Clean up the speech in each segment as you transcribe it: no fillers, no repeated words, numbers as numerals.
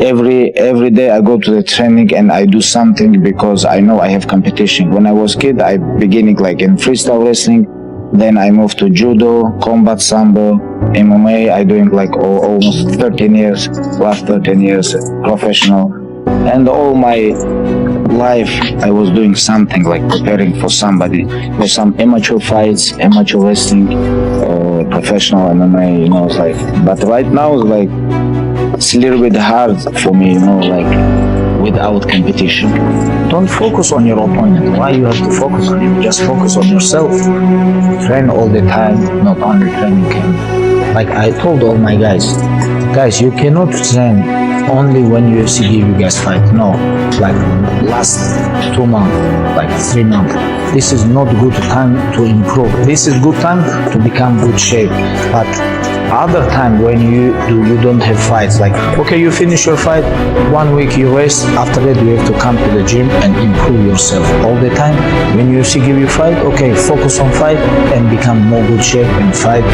every day I go to the training and I do something because I know I have competition. When I was kid, I beginning like in freestyle wrestling, then I moved to judo, combat sambo, MMA. I doing like almost 13 years, last 13 years professional, and all my life I was doing something like preparing for somebody, for some amateur fights, amateur wrestling, or professional MMA. It's like, but right now it's like it's a little bit hard for me, like without competition. Don't focus on your opponent. Why you have to focus on him? Just focus on yourself. Train all the time, not only training him. Like I told all my guys, you cannot train only when UFC give you guys fight. No, like last 2 months, like 3 months. This is not good time to improve. This is good time to become good shape. But other time when you don't have fights, like okay, you finish your fight, 1 week you rest, after that you have to come to the gym and improve yourself all the time. When UFC give you fight, okay, focus on fight and become more good shape and fight,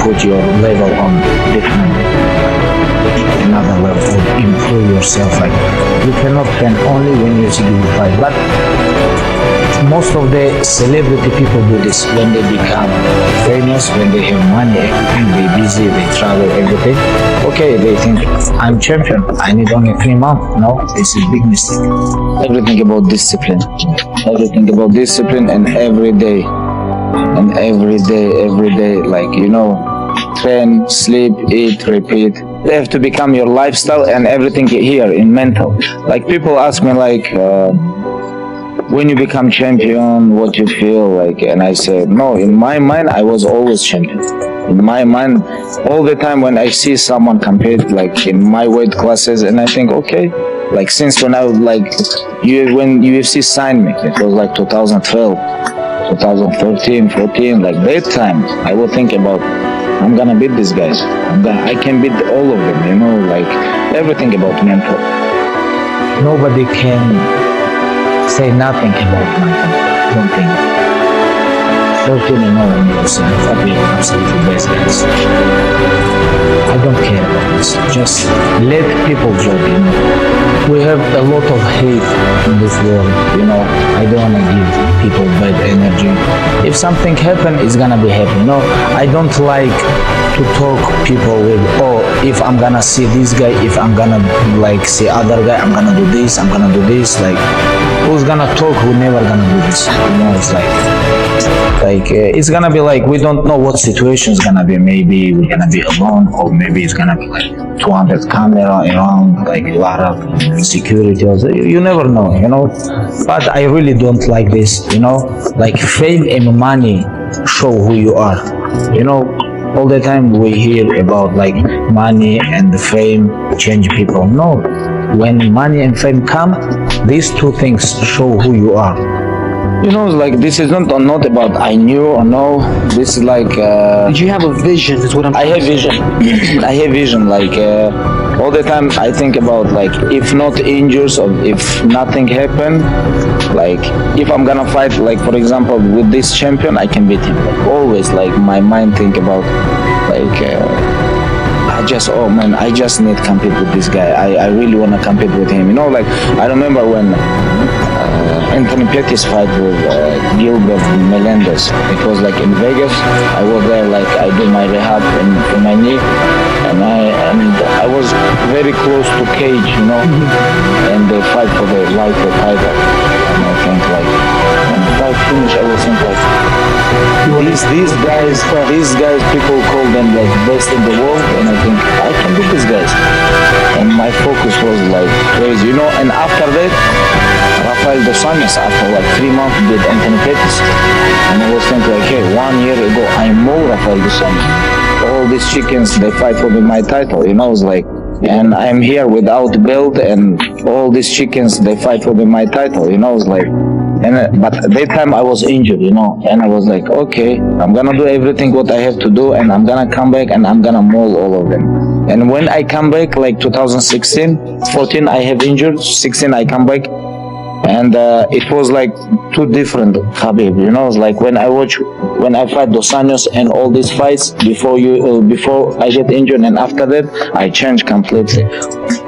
put your level on different, another level, improve yourself. Like you cannot train only when UFC give you fight. But most of the celebrity people do this when they become famous, when they have money, everything, they busy, they travel, everything. Okay, they think I'm champion, I need only 3 months. No, this is big mistake. Everything about discipline. Everything about discipline, and every day, like train, sleep, eat, repeat. They have to become your lifestyle, and everything here in mental. Like people ask me like, when you become champion, what you feel like? And I said, no, in my mind, I was always champion. In my mind, all the time when I see someone compete like in my weight classes, and I think, okay, like since when I was like, when UFC signed me, it was like 2012, 2013, 14, like that time, I would think about, I'm gonna beat these guys. I can beat all of them, like everything about mental. Nobody can say nothing about mental. Don't think. 13 and 0 on yourself. I'll be absolutely best guys. I don't care about this. Just let people judge, We have a lot of hate in this world, I don't wanna give people bad energy. If something happen, it's gonna be happy, I don't like to talk people with, if I'm gonna see this guy, if I'm gonna like see other guy, I'm gonna do this, like who's gonna talk, who never gonna do this, it's like it's gonna be like, we don't know what situation is gonna be. Maybe we're gonna be alone, or maybe it's gonna be like 200 camera around, like a lot of security. You never know, but I really don't like this, like fame and money show who you are, all the time we hear about like money and the fame change people. No, when money and fame come, these two things show who you are. Like this is not about I knew or no. This is like. Did you have a vision? Is what I have vision. I have vision. Like all the time, I think about like if not injuries or if nothing happen, like if I'm gonna fight, like for example with this champion, I can beat him. Like, always, like my mind think about like. I just need to compete with this guy. I really want to compete with him. Like I remember when Anthony Pettis fight with Gilbert Melendez. It was like in Vegas. I was there, like I do my rehab for my knee, and I was very close to cage, and they fight for the lighter title. And I think like when the fight finish, I was think like. These guys, people call them like best in the world, and I think I can beat these guys. And my focus was like crazy, And after that, Rafael dos Anjos, after like 3 months, did Anthony Pettis, and I was thinking like, hey, 1 year ago I mow Rafael dos Anjos. All these chickens, they fight for my title, It's like, and I'm here without belt, and all these chickens, they fight for my title, It's like. But at that time I was injured, and I was like, okay, I'm gonna do everything what I have to do, and I'm gonna come back and I'm gonna maul all of them. And when I come back, like 2016, 14 I have injured, 16 I come back, and it was like two different Khabib. You know, it's like when I fight Dos Anjos and all these fights before I get injured, and after that I changed completely.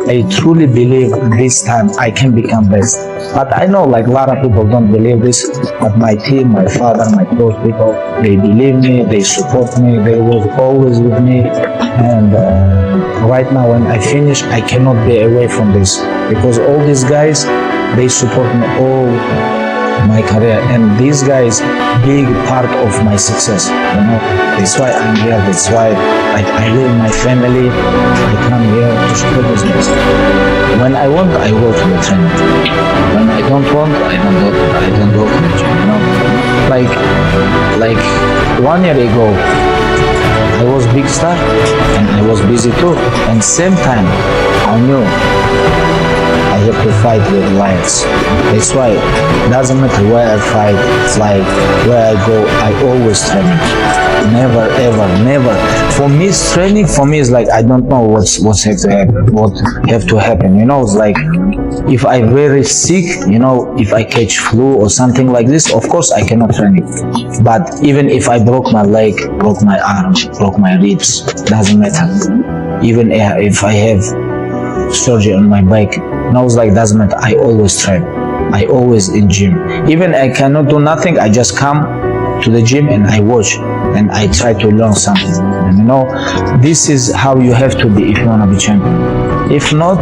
I truly believe this time I can become best. But I know like a lot of people don't believe this, but my team, my father, my close people, they believe me, they support me, they was always with me. And right now when I finish, I cannot be away from this because all these guys, they support me all my career, and these guys big part of my success, you know. That's why I'm here. That's why like I leave my family, I come here to support business. When I want, I go to the training. When I don't want, I don't go to the gym, you know. Like 1 year ago, I was big star and I was busy too, and same time I knew I have to fight with lions. That's why it doesn't matter where I fight, it's like where I go, I always train. Never ever, never. For me, training for me is like I don't know what's have to happen. You know, it's like if I'm very sick, you know, if I catch flu or something like this, of course I cannot train it. But even if I broke my leg, broke my arm, broke my ribs, doesn't matter. Even if I have surgery on my back, no, it's like doesn't matter. I always train. I always in gym. Even I cannot do nothing, I just come to the gym and I watch and I try to learn something. And you know, this is how you have to be if you want to be champion. If not,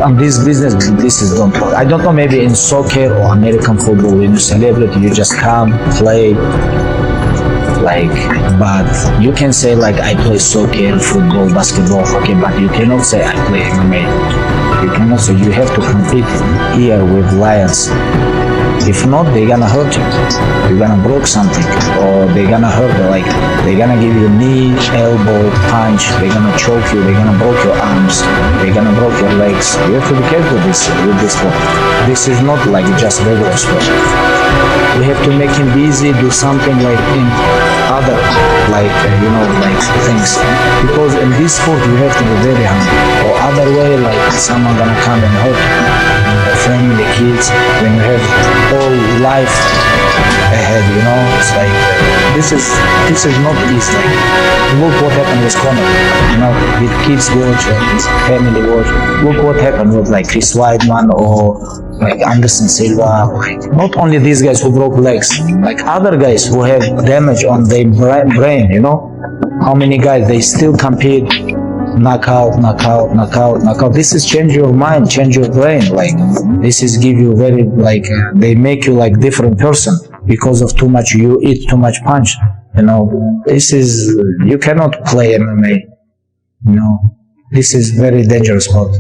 on this business, this is don't work. I don't know, maybe in soccer or American football, when you celebrate, you just come, play, like, but you can say like I play soccer, football, basketball, hockey, but you cannot say I play MMA. You cannot say, you have to compete here with lions. If not, they're gonna hurt you. You're gonna break something, or they're gonna hurt you. Like they're gonna give you knee, elbow, punch. They're gonna choke you. They're gonna break your arms. They're gonna break your legs. You have to be careful with this sport. This is not like just regular sport. We have to make him busy, do something like in other, like you know, like things. Because in this sport, you have to be very humble. Or other way, like someone gonna come and hurt you. Family, kids, when you have whole life ahead, you know, it's like this is not easy. Like, look what happened with Conor, you know, with kids watch or with family watch. Look what happened with like Chris Weidman or like Anderson Silva. Not only these guys who broke legs, like other guys who have damage on their brain, you know. How many guys they still compete? Knockout. This is change your mind, change your brain. Like this is give you very like they make you like different person because of too much you eat too much punch. You know, this is you cannot play MMA. You know, this is very dangerous sport.